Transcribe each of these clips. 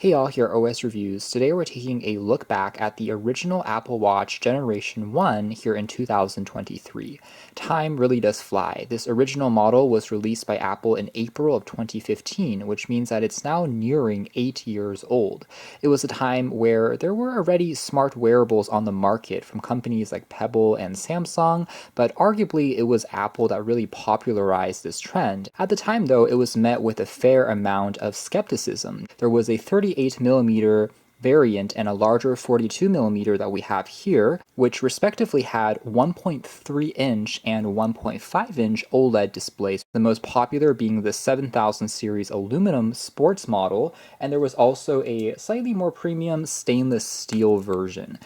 Hey all, here are OS Reviews. Today we're taking a look back at the original Apple Watch Generation 1 here in 2023. Time really does fly. This original model was released by Apple in April of 2015, which means that it's now nearing 8 years old. It was a time where there were already smart wearables on the market from companies like Pebble and Samsung, but arguably it was Apple that really popularized this trend. At the time though, it was met with a fair amount of skepticism. There was a 38mm variant and a larger 42mm that we have here, which respectively had 1.3-inch and 1.5-inch OLED displays, the most popular being the 7000 series aluminum sports model, and there was also a slightly more premium stainless steel version.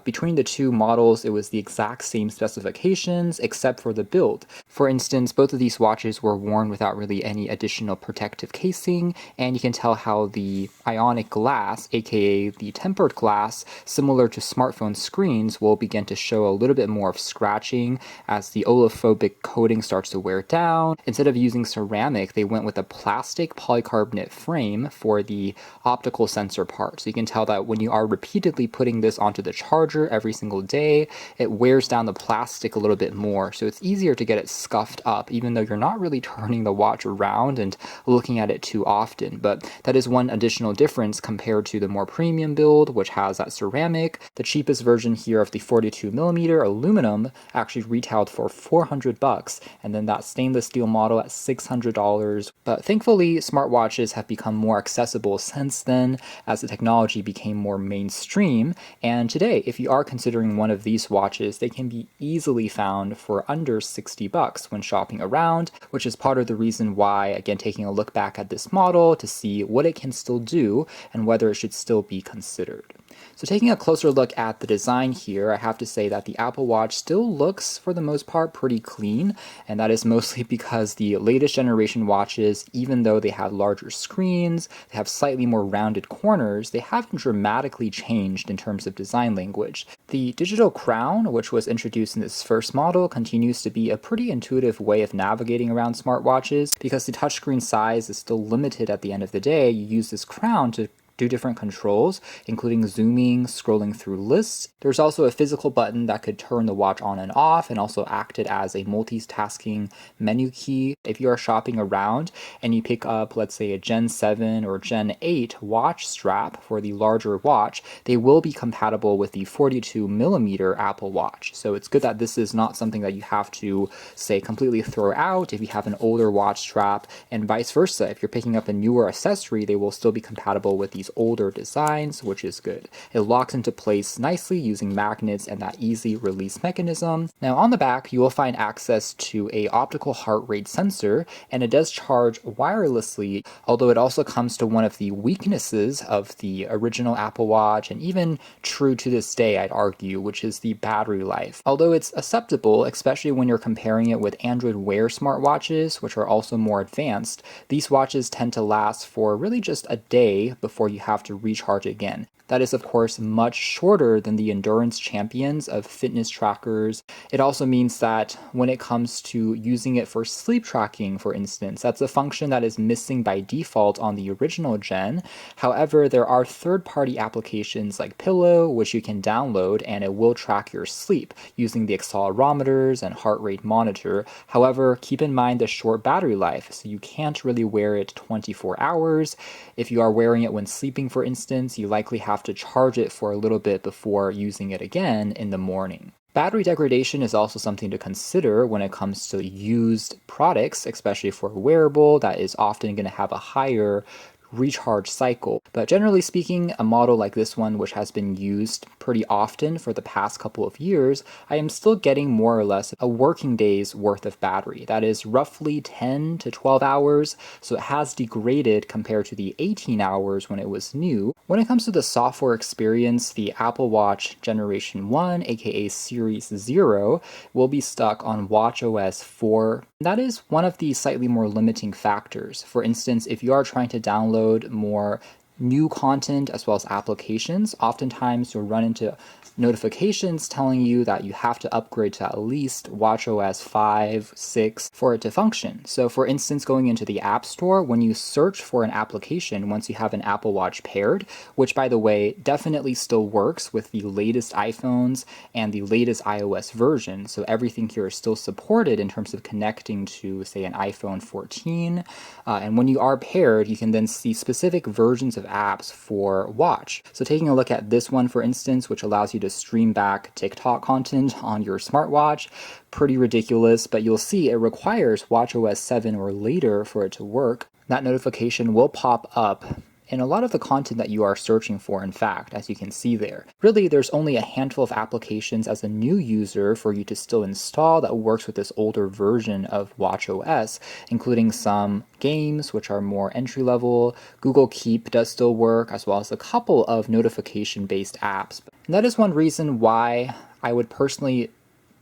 Between the two models, it was the exact same specifications except for the build. For instance, both of these watches were worn without really any additional protective casing, and you can tell how the ionic glass, aka the tempered glass, similar to smartphone screens, will begin to show a little bit more of scratching as the olefophobic coating starts to wear down. Instead of using ceramic, they went with a plastic polycarbonate frame for the optical sensor part. So you can tell that when you are repeatedly putting this onto the charger every single day, it wears down the plastic a little bit more. So it's easier to get it scuffed up, even though you're not really turning the watch around and looking at it too often. But that is one additional difference compared to the more premium build, which has that ceramic. The cheapest version here of the 42mm aluminum actually retailed for $400, and then that stainless steel model at $600. But thankfully, smartwatches have become more accessible since then as the technology became more mainstream. And today, if you are considering one of these watches, they can be easily found for under $60 when shopping around, which is part of the reason why, again, taking a look back at this model to see what it can still do and whether it should still be considered. So taking a closer look at the design here, I have to say that the Apple Watch still looks, for the most part, pretty clean, and that is mostly because the latest generation watches, even though they have larger screens, they have slightly more rounded corners, they haven't dramatically changed in terms of design language. The digital crown, which was introduced in this first model, continues to be a pretty intuitive way of navigating around smartwatches. Because the touchscreen size is still limited at the end of the day, you use this crown to do different controls, including zooming, scrolling through lists. There's also a physical button that could turn the watch on and off and also acted as a multitasking menu key. If you are shopping around and you pick up, let's say, a Gen 7 or Gen 8 watch strap for the larger watch, they will be compatible with the 42mm Apple Watch. So it's good that this is not something that you have to, say, completely throw out if you have an older watch strap, and vice versa. If you're picking up a newer accessory, they will still be compatible with these older designs, which is good. It locks into place nicely using magnets and that easy release mechanism. Now on the back, you will find access to a optical heart rate sensor, and it does charge wirelessly, although it also comes to one of the weaknesses of the original Apple Watch, and even true to this day, I'd argue, which is the battery life. Although it's acceptable, especially when you're comparing it with Android Wear smartwatches, which are also more advanced, these watches tend to last for really just a day before you have to recharge again. That is, of course, much shorter than the endurance champions of fitness trackers. It also means that when it comes to using it for sleep tracking, for instance, that's a function that is missing by default on the original gen. However, there are third-party applications like Pillow, which you can download, and it will track your sleep using the accelerometers and heart rate monitor. However, keep in mind the short battery life, so you can't really wear it 24 hours. If you are wearing it when sleeping, for instance, you likely have to charge it for a little bit before using it again in the morning. Battery degradation is also something to consider when it comes to used products, especially for a wearable that is often going to have a higher recharge cycle. But generally speaking, a model like this one, which has been used pretty often for the past couple of years, I am still getting more or less a working day's worth of battery. That is roughly 10 to 12 hours, so it has degraded compared to the 18 hours when it was new. When it comes to the software experience, the Apple Watch Generation 1, aka Series 0, will be stuck on watchOS 4. That is one of the slightly more limiting factors. For instance, if you are trying to download more new content as well as applications, oftentimes you'll run into notifications telling you that you have to upgrade to at least watchOS 5, 6 for it to function. So for instance, going into the App Store, when you search for an application, once you have an Apple Watch paired, which by the way definitely still works with the latest iPhones and the latest iOS version, so everything here is still supported in terms of connecting to, say, an iPhone 14. And when you are paired, you can then see specific versions of apps for Watch. So taking a look at this one, for instance, which allows you to stream back TikTok content on your smartwatch, pretty ridiculous, but you'll see it requires watchOS 7 or later for it to work. That notification will pop up in a lot of the content that you are searching for, in fact, as you can see there. Really, there's only a handful of applications as a new user for you to still install that works with this older version of watchOS, including some games, which are more entry-level. Google Keep does still work, as well as a couple of notification-based apps. And that is one reason why I would personally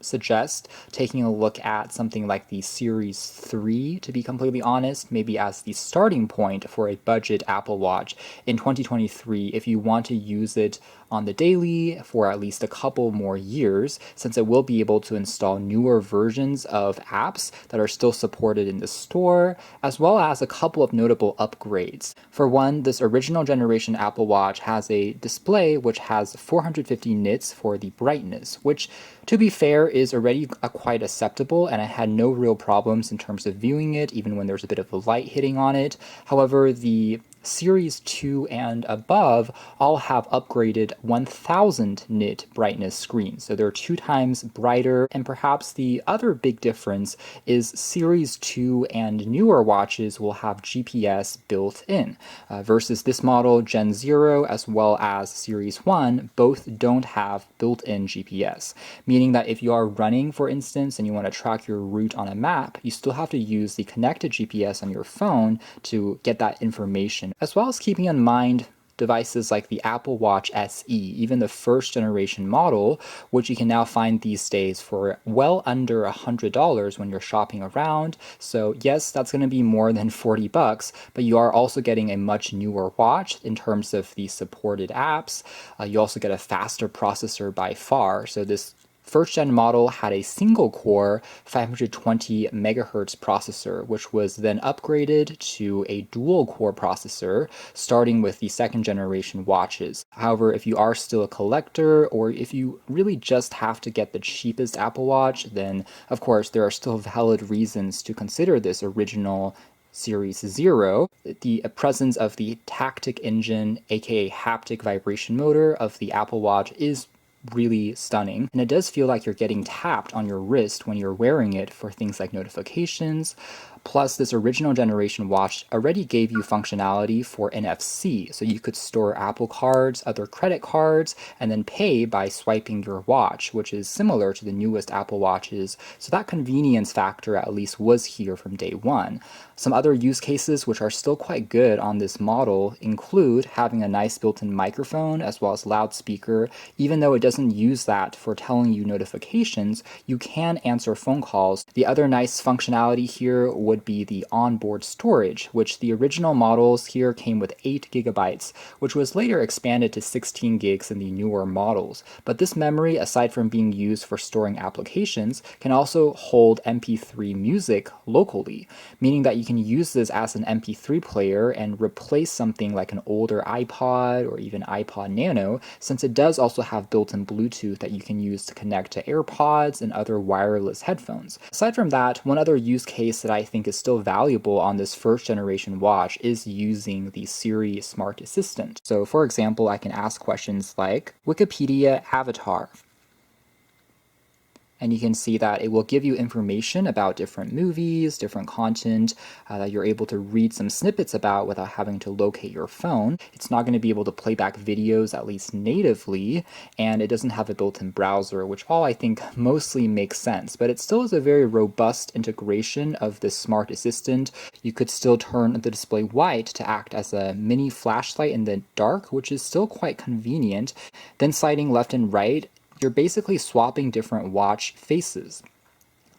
suggest taking a look at something like the Series 3, to be completely honest, maybe as the starting point for a budget Apple Watch in 2023 if you want to use it on the daily for at least a couple more years, since it will be able to install newer versions of apps that are still supported in the store, as well as a couple of notable upgrades. For one, this original generation Apple Watch has a display which has 450 nits for the brightness, which, to be fair, is already quite acceptable, and I had no real problems in terms of viewing it, even when there's a bit of a light hitting on it. However, the Series 2 and above all have upgraded 1000 nit brightness screens, so they're 2 times brighter. And perhaps the other big difference is Series 2 and newer watches will have GPS built in, versus this model, Gen 0, as well as Series 1, both don't have built-in GPS, meaning that if you are running, for instance, and you want to track your route on a map, you still have to use the connected GPS on your phone to get that information, as well as keeping in mind devices like the Apple Watch SE, even the first generation model, which you can now find these days for well under $100 when you're shopping around. So yes, that's going to be more than 40 bucks, but you are also getting a much newer watch in terms of the supported apps. You also get a faster processor by far. So this first gen model had a single core 520 megahertz processor, which was then upgraded to a dual core processor starting with the second generation watches. However, if you are still a collector, or if you really just have to get the cheapest Apple Watch, then of course there are still valid reasons to consider this original Series 0. The presence of the Tactic engine, aka haptic vibration motor, of the Apple Watch is really stunning, and it does feel like you're getting tapped on your wrist when you're wearing it for things like notifications. Plus, this original generation watch already gave you functionality for NFC, so you could store Apple cards, other credit cards, and then pay by swiping your watch, which is similar to the newest Apple Watches, so that convenience factor at least was here from day one. Some other use cases which are still quite good on this model include having a nice built-in microphone as well as loudspeaker. Even though it doesn't use that for telling you notifications, you can answer phone calls. The other nice functionality here would be the onboard storage, which the original models here came with 8 gigabytes, which was later expanded to 16 gigs in the newer models. But this memory, aside from being used for storing applications, can also hold MP3 music locally, meaning that you can use this as an MP3 player and replace something like an older iPod or even iPod Nano, since it does also have built-in Bluetooth that you can use to connect to AirPods and other wireless headphones. Aside from that, one other use case that I think is still valuable on this first generation watch is using the Siri Smart Assistant. So for example, I can ask questions like Wikipedia avatar, and you can see that it will give you information about different movies, different content that you're able to read some snippets about without having to locate your phone. It's not going to be able to play back videos, at least natively, and it doesn't have a built-in browser, which all I think mostly makes sense, but it still is a very robust integration of this smart assistant. You could still turn the display white to act as a mini flashlight in the dark, which is still quite convenient. Then sliding left and right, you're basically swapping different watch faces.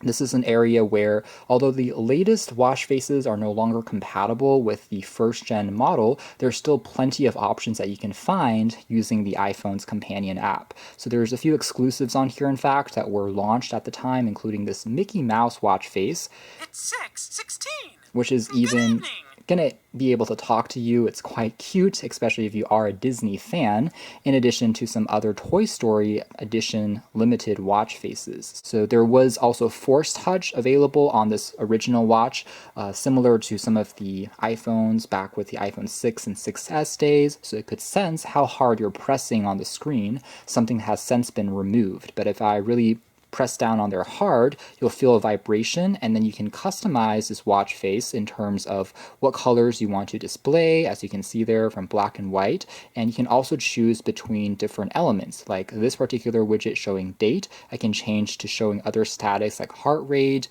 This is an area where, although the latest watch faces are no longer compatible with the first gen model, there's still plenty of options that you can find using the iPhone's companion app. So there's a few exclusives on here, in fact, that were launched at the time, including this Mickey Mouse watch face. It's 6:16. Which is even gonna be able to talk to you. It's quite cute, especially if you are a Disney fan, in addition to some other Toy Story edition limited watch faces. So there was also Force Touch available on this original watch, similar to some of the iPhones back with the iPhone 6 and 6S days, so it could sense how hard you're pressing on the screen, something that has since been removed. But if I really press down on there hard, you'll feel a vibration, and then you can customize this watch face in terms of what colors you want to display, as you can see there from black and white, and you can also choose between different elements. Like this particular widget showing date, I can change to showing other statics like heart rate,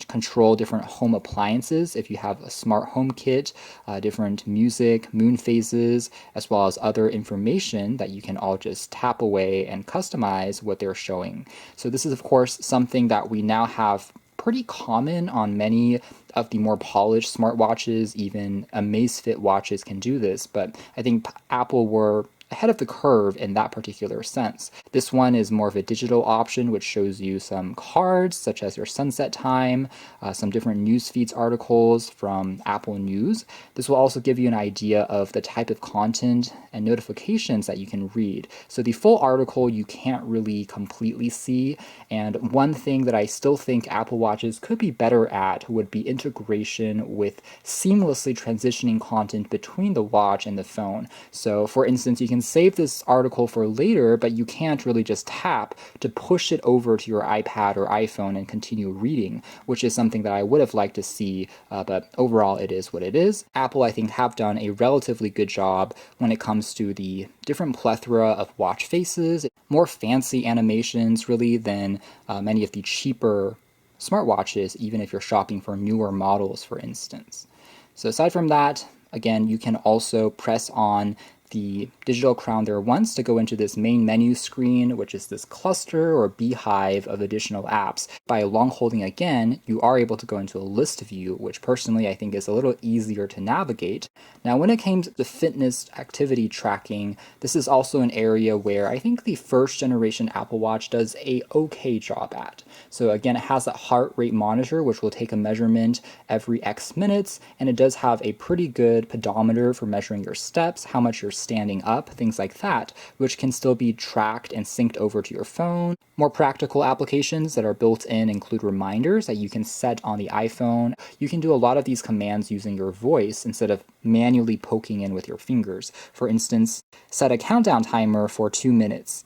control different home appliances if you have a smart home kit, different music, moon phases, as well as other information that you can all just tap away and customize what they're showing. So this is of course something that we now have pretty common on many of the more polished smartwatches. Even Amazfit watches can do this, but I think Apple were ahead of the curve in that particular sense. This one is more of a digital option, which shows you some cards such as your sunset time, some different news feeds articles from Apple News. This will also give you an idea of the type of content and notifications that you can read. So the full article you can't really completely see, and one thing that I still think Apple Watches could be better at would be integration with seamlessly transitioning content between the watch and the phone. So for instance, you can save this article for later, but you can't really just tap to push it over to your iPad or iPhone and continue reading, which is something that I would have liked to see, but overall it is what it is. Apple, I think, have done a relatively good job when it comes to the different plethora of watch faces, more fancy animations really than many of the cheaper smartwatches, even if you're shopping for newer models, for instance. So aside from that, again, you can also press on the digital crown there once to go into this main menu screen, which is this cluster or beehive of additional apps. By long holding again, you are able to go into a list view, which personally I think is a little easier to navigate. Now, when it came to the fitness activity tracking, this is also an area where I think the first generation Apple Watch does a okay job at. So again, it has that heart rate monitor, which will take a measurement every X minutes, and it does have a pretty good pedometer for measuring your steps, how much you're standing up, things like that, which can still be tracked and synced over to your phone. More practical applications that are built in include reminders that you can set on the iPhone. You can do a lot of these commands using your voice instead of manually poking in with your fingers. For instance, set a countdown timer for 2 minutes,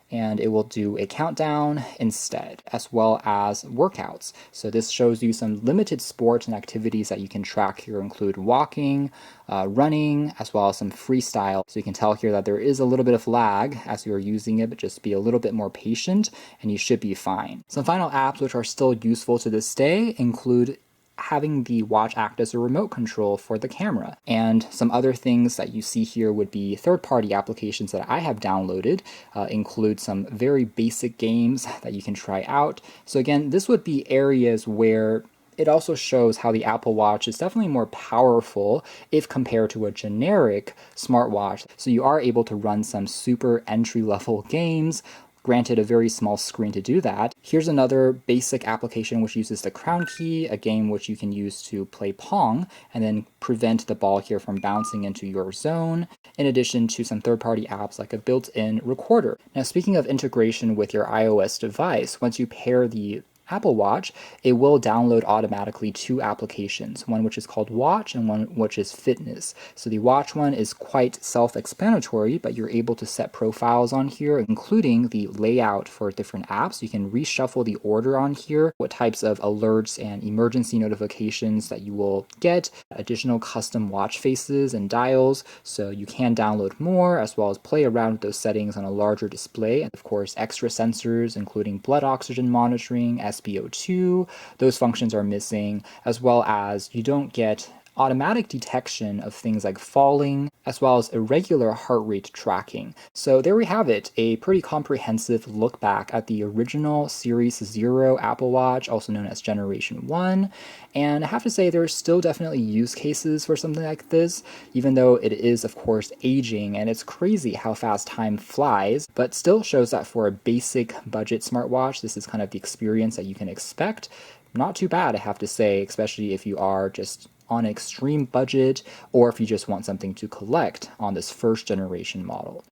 and it will do a countdown instead, as well as workouts. So this shows you some limited sports and activities that you can track here include walking, running, as well as some freestyle. So you can tell here that there is a little bit of lag as you're using it, but just be a little bit more patient and you should be fine. Some final apps which are still useful to this day include having the watch act as a remote control for the camera. And some other things that you see here would be third-party applications that I have downloaded, include some very basic games that you can try out. So again, this would be areas where it also shows how the Apple Watch is definitely more powerful if compared to a generic smartwatch. So you are able to run some super entry-level games, granted a very small screen to do that. Here's another basic application which uses the crown key, a game which you can use to play Pong and then prevent the ball here from bouncing into your zone, in addition to some third-party apps like a built-in recorder. Now, speaking of integration with your iOS device, once you pair the Apple Watch, it will download automatically 2 applications, one which is called Watch and one which is Fitness. So the Watch one is quite self-explanatory, but you're able to set profiles on here, including the layout for different apps. You can reshuffle the order on here, what types of alerts and emergency notifications that you will get, additional custom watch faces and dials, so you can download more, as well as play around with those settings on a larger display, and of course extra sensors including blood oxygen monitoring, SpO2, those functions are missing, as well as you don't get automatic detection of things like falling, as well as irregular heart rate tracking. So there we have it, a pretty comprehensive look back at the original Series 0 Apple Watch, also known as Generation 1. And I have to say, there's still definitely use cases for something like this, even though it is, of course, aging, and it's crazy how fast time flies, but still shows that for a basic budget smartwatch, this is kind of the experience that you can expect. Not too bad, I have to say, especially if you are just on an extreme budget or if you just want something to collect on this first generation model.